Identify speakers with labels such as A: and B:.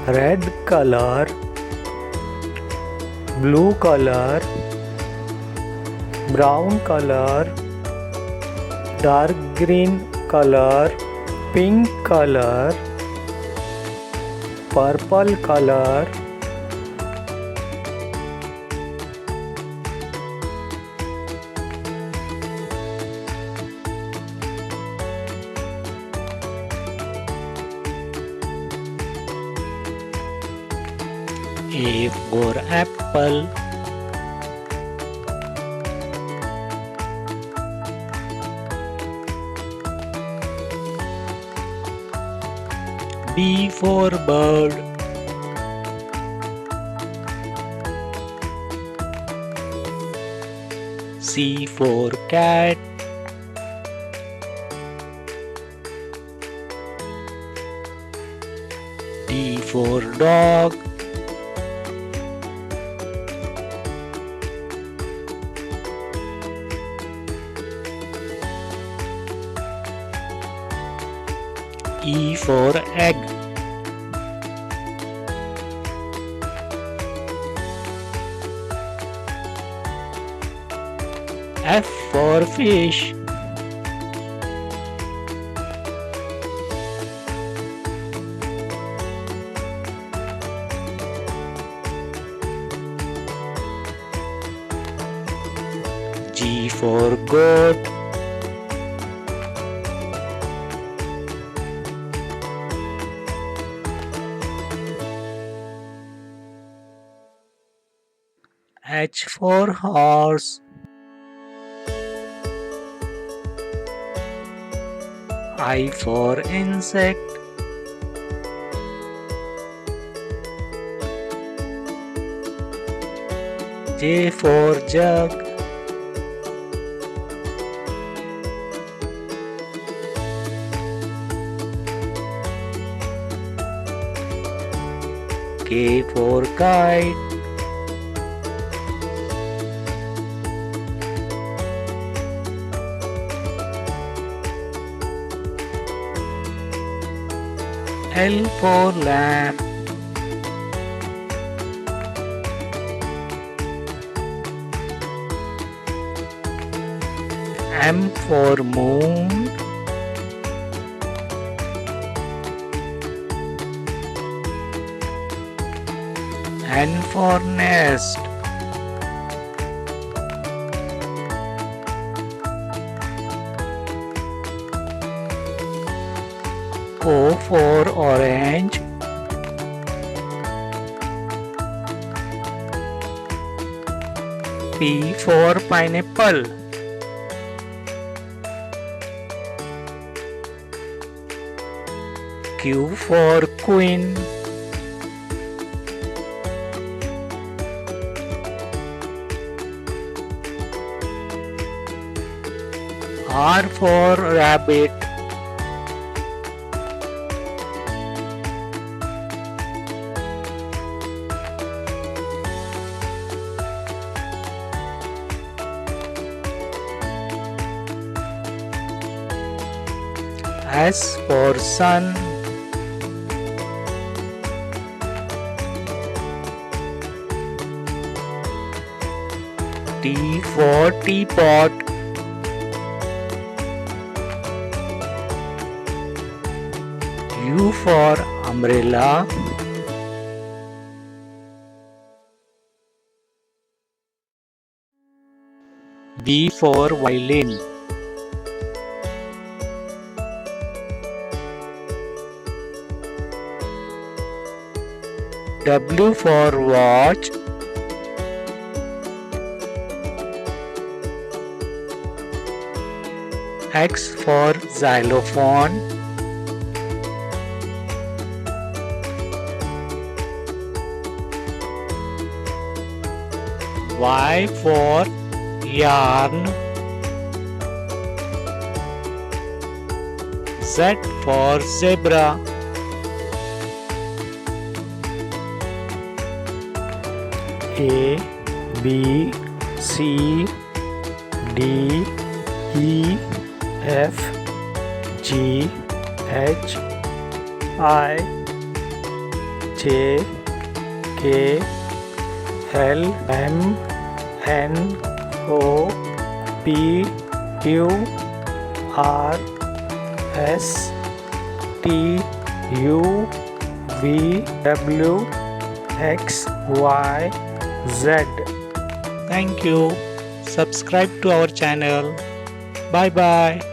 A: red color, blue color, brown color, dark green color, pink color, purple color,
B: A for apple, B for bird, C for cat, D for dog, E for egg, F for fish, G for goat, H for horse, I for insect, J for jug, K for kite, L for lamb, M for moon, N for nest, O for orange, P for pineapple, Q for queen, R for rabbit, S for sun, T for teapot, U for umbrella, V for violin, W for watch, X for xylophone, Y for yarn, Z for zebra,
A: A, B, C, D, E, F, G, H, I, J K L M N O P Q R S T U V W X Y Z.
B: Thank you. Subscribe to our channel. Bye bye.